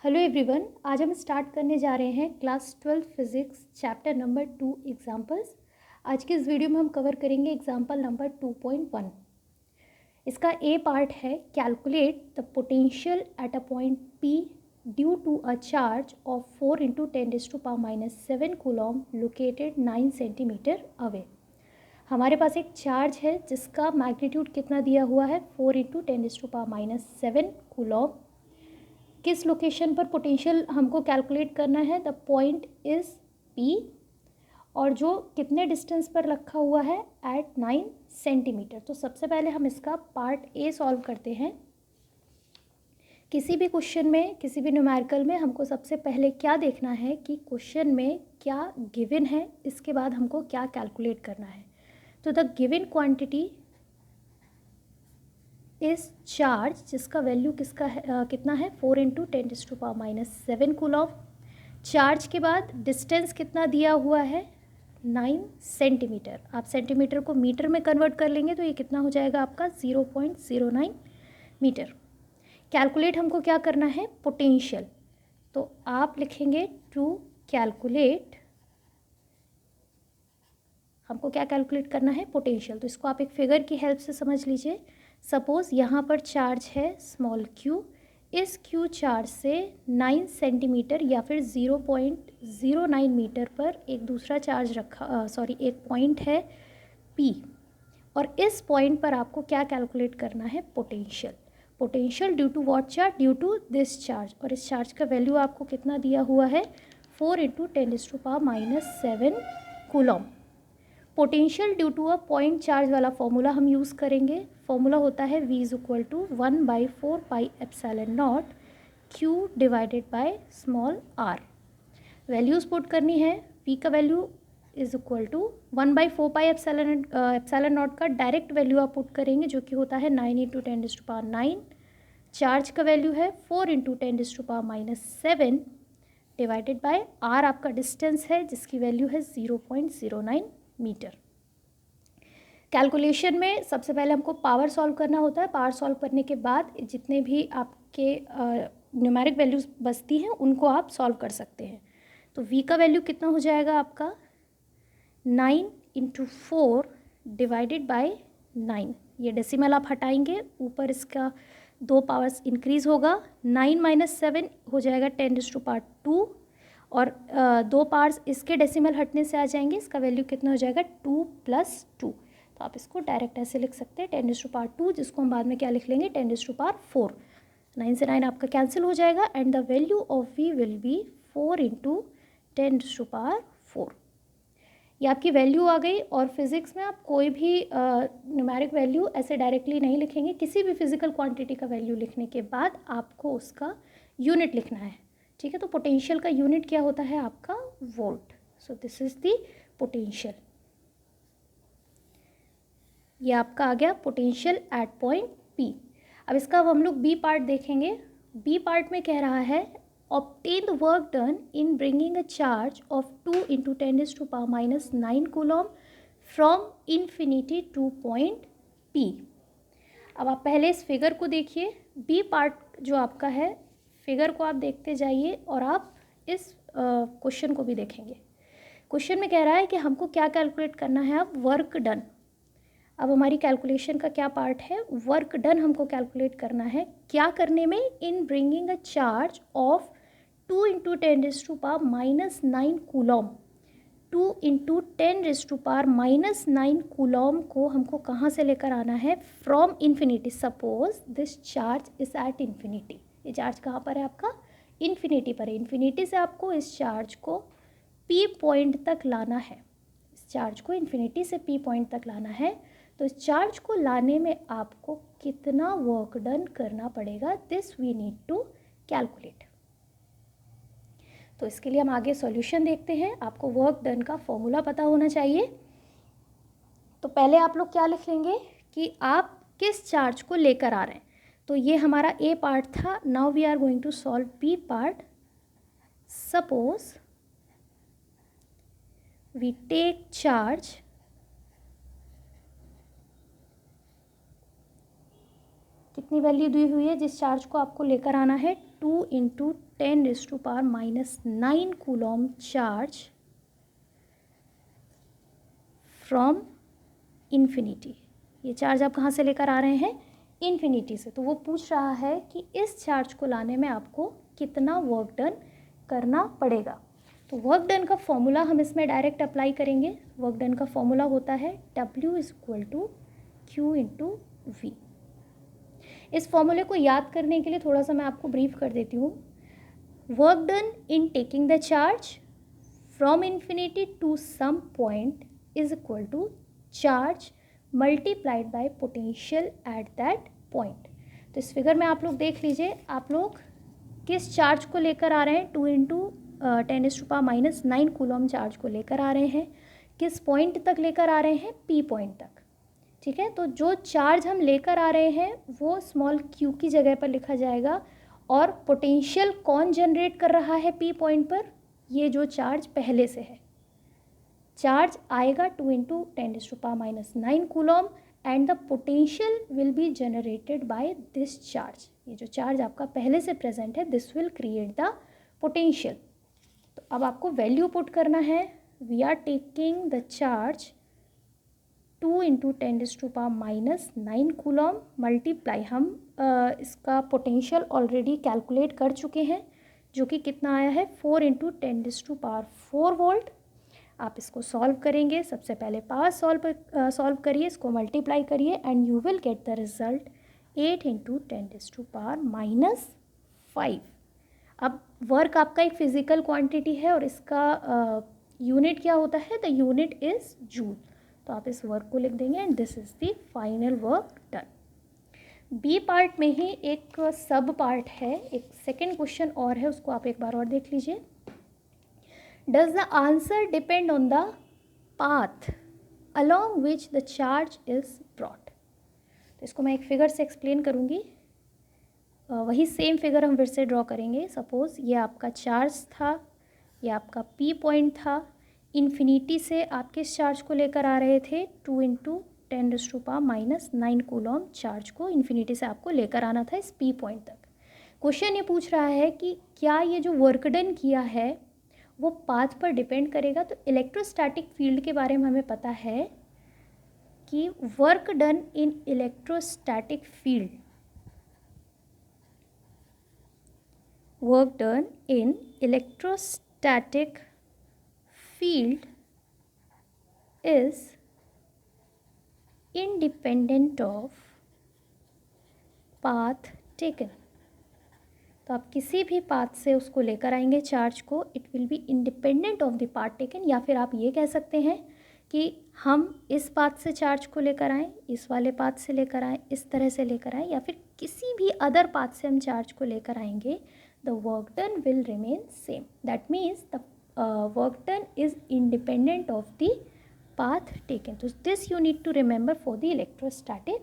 Hello everyone, आज हम start करने जा रहे हैं class 12 physics chapter number 2 examples. आज के इस वीडियो में हम कवर करेंगे एग्जांपल नंबर 2.1। इसका ए पार्ट है calculate the potential at a point P due to a charge of 4 into 10⁻⁷ coulomb located 9 centimetre away. हमारे पास एक चार्ज है जिसका मैग्नीट्यूड कितना दिया हुआ है 4 इंटू 10⁻⁷ कूलॉम। किस लोकेशन पर पोटेंशियल हमको कैलकुलेट करना है, द पॉइंट इज़ पी, और जो कितने डिस्टेंस पर रखा हुआ है एट 9 सेंटीमीटर। तो सबसे पहले हम इसका पार्ट ए सॉल्व करते हैं। किसी भी क्वेश्चन में, किसी भी न्यूमेरिकल में हमको सबसे पहले क्या देखना है कि क्वेश्चन में क्या गिवन है, इसके बाद हमको क्या कैलकुलेट करना है। तो द गिवन क्वांटिटी इस चार्ज जिसका वैल्यू किसका है, कितना है 4 इंटू 10⁻⁷ कूलॉम। चार्ज के बाद डिस्टेंस कितना दिया हुआ है 9 सेंटीमीटर। आप सेंटीमीटर को मीटर में कन्वर्ट कर लेंगे तो ये कितना हो जाएगा आपका 0.09 मीटर। कैलकुलेट हमको क्या करना है पोटेंशियल, तो आप लिखेंगे टू कैलकुलेट, हमको क्या कैलकुलेट करना है पोटेंशियल। तो इसको आप एक फिगर की हेल्प से समझ लीजिए। सपोज़ यहाँ पर चार्ज है स्मॉल क्यू, इस क्यू चार्ज से 9 सेंटीमीटर या फिर 0.09 मीटर पर एक दूसरा चार्ज एक पॉइंट है पी, और इस पॉइंट पर आपको क्या कैलकुलेट करना है potential. Potential due to what charge, due to this charge, और इस चार्ज का वैल्यू आपको कितना दिया हुआ है 4 into 10⁻⁷ coulomb. Potential due to a point charge वाला फॉर्मूला हम यूज़ करेंगे। फॉर्मूला होता है V is equal to 1/4πε0 Q divided by small r। Values put करनी है। V का वैल्यू इज इक्वल टू 1/4πε0 का डायरेक्ट वैल्यू आप पुट करेंगे जो कि होता है 9 इंटू 10⁻9। चार्ज का वैल्यू है 4 इंटू 10⁻⁷ डिवाइडेड बाय r आपका डिस्टेंस है जिसकी वैल्यू है 0.09 मीटर। कैलकुलेशन में सबसे पहले हमको पावर सॉल्व करना होता है। पावर सॉल्व करने के बाद जितने भी आपके न्यूमेरिक वैल्यूज बचती हैं उनको आप सॉल्व कर सकते हैं। तो v का वैल्यू कितना हो जाएगा आपका 9 इंटू 4 डिवाइडेड बाय 9। ये डेसिमल आप हटाएंगे, ऊपर इसका 2 पावर्स इंक्रीज़ होगा, 9 - 7 हो जाएगा 10⁻², और 2 पावर्स इसके डेसिमल हटने से आ जाएंगे। इसका वैल्यू कितना हो जाएगा 2 + 2। तो आप इसको डायरेक्ट ऐसे लिख सकते हैं 10⁻², जिसको हम बाद में क्या लिख लेंगे 10⁻4। 9 से 9 आपका कैंसिल हो जाएगा and the value of v will be 4 into 10⁻4। ये आपकी वैल्यू आ गई। और फिज़िक्स में आप कोई भी न्यूमेरिक वैल्यू ऐसे डायरेक्टली नहीं लिखेंगे। किसी भी फिजिकल क्वांटिटी का वैल्यू लिखने के बाद आपको उसका यूनिट लिखना है, ठीक है। तो पोटेंशियल का यूनिट क्या होता है आपका volt. So this is the potential. ये आपका आ गया पोटेंशियल एट पॉइंट पी। अब इसका अब हम लोग बी पार्ट देखेंगे। बी पार्ट में कह रहा है obtain the work done in bringing a charge of 2 into 10⁻⁹ Coulomb from infinity two point P. अब आप पहले इस फिगर को देखिए। बी पार्ट जो आपका है, फिगर को आप देखते जाइए और आप इस क्वेश्चन को भी देखेंगे। क्वेश्चन में कह रहा है कि हमको क्या कैलकुलेट करना है, अब वर्क डन। अब हमारी कैलकुलेशन का क्या पार्ट है, वर्क डन हमको कैलकुलेट करना है। क्या करने में, in bringing a charge of 2 into 10⁻⁹ Coulomb. 2 into 10⁻⁹ Coulomb को हमको कहाँ से लेकर आना है, from infinity. Suppose this charge is at infinity. ये चार्ज कहाँ पर है आपका इन्फिनिटी पर है। इन्फिनिटी से आपको इस चार्ज को पी पॉइंट तक लाना है। इस चार्ज को इन्फिनिटी से पी पॉइंट तक लाना है। तो इस चार्ज को लाने में आपको कितना वर्क डन करना पड़ेगा, this we need to calculate. तो इसके लिए हम आगे सॉल्यूशन देखते हैं। आपको वर्क डन का फॉर्मूला पता होना चाहिए। तो पहले आप लोग क्या लिख लेंगे कि आप किस चार्ज को लेकर आ रहे हैं। तो ये हमारा ए पार्ट था। Now we are going to solve B part. Suppose we take charge, कितनी वैल्यू दी हुई है जिस चार्ज को आपको लेकर आना है, 2 × 10⁻⁹ कूलॉम चार्ज फ्रॉम इन्फिनिटी। ये चार्ज आप कहाँ से लेकर आ रहे हैं, इन्फिनिटी से। तो वो पूछ रहा है कि इस चार्ज को लाने में आपको कितना वर्क डन करना पड़ेगा। तो वर्क डन का फॉर्मूला हम इसमें डायरेक्ट अप्लाई करेंगे। वर्क डन का फॉर्मूला होता है W = Q × V। इस फॉर्मूले को याद करने के लिए थोड़ा सा मैं आपको ब्रीफ कर देती हूँ। Work done in taking the charge from infinity to some point is equal to charge multiplied by potential at that point. तो इस फिगर में आप लोग देख लीजिए, आप लोग किस चार्ज को लेकर आ रहे हैं, 2 × 10⁻⁹ कूलॉम चार्ज को लेकर आ रहे हैं। किस पॉइंट तक लेकर आ रहे हैं, P पॉइंट तक। ठीक है, तो जो चार्ज हम लेकर आ रहे हैं वो स्मॉल q की जगह पर लिखा जाएगा, और पोटेंशियल कौन जनरेट कर रहा है P पॉइंट पर, ये जो चार्ज पहले से है। चार्ज आएगा 2 × 10⁻⁹ coulomb and the potential will be generated by this charge. ये जो चार्ज आपका पहले से प्रेजेंट है, this will create the potential. तो अब आपको वैल्यू पुट करना है। We are taking the charge 2 × 10⁻⁹ coulomb multiply, हम इसका पोटेंशियल ऑलरेडी कैलकुलेट कर चुके हैं, जो कि कितना आया है, 4 × 10⁴ वोल्ट। आप इसको सॉल्व करेंगे। सबसे पहले पावर सॉल्व करिए, इसको मल्टीप्लाई करिए and you will get the result 8 × 10⁻⁵। अब वर्क आपका एक फिजिकल क्वांटिटी है और इसका यूनिट क्या होता है, द यूनिट इज़ जूल। तो आप इस वर्क को लिख देंगे and this is the final work done. B part में ही एक सब पार्ट है, एक सेकेंड क्वेश्चन और है, उसको आप एक बार और देख लीजिए। Does the answer depend on the path along which the charge is brought? तो इसको मैं एक फिगर से एक्सप्लेन करूँगी। वही सेम फिगर हम फिर से ड्रॉ करेंगे। सपोज़ ये आपका चार्ज था, ये आपका P पॉइंट था। इन्फिनिटी से आप किस चार्ज को लेकर आ रहे थे, 2 × 10⁻⁹ कूलॉम चार्ज को इन्फिनिटी से आपको लेकर आना था इस P पॉइंट तक। क्वेश्चन ये पूछ रहा है कि क्या ये जो वर्क डन किया है वो पाथ पर डिपेंड करेगा। तो इलेक्ट्रोस्टैटिक फील्ड के बारे में हमें पता है कि work done in electrostatic field, work done in electrostatic field is independent of path taken. तो आप किसी भी पाथ से उसको लेकर आएंगे चार्ज को, it will be independent of the path taken. या फिर आप ये कह सकते हैं कि हम इस पाथ से चार्ज को लेकर आएँ, इस वाले पाथ से लेकर आएँ, इस तरह से लेकर आएँ, या फिर किसी भी अदर पाथ से हम चार्ज को लेकर आएंगे, the work done will remain same. That means the work done is independent of the path taken. So this you need to remember for the electrostatic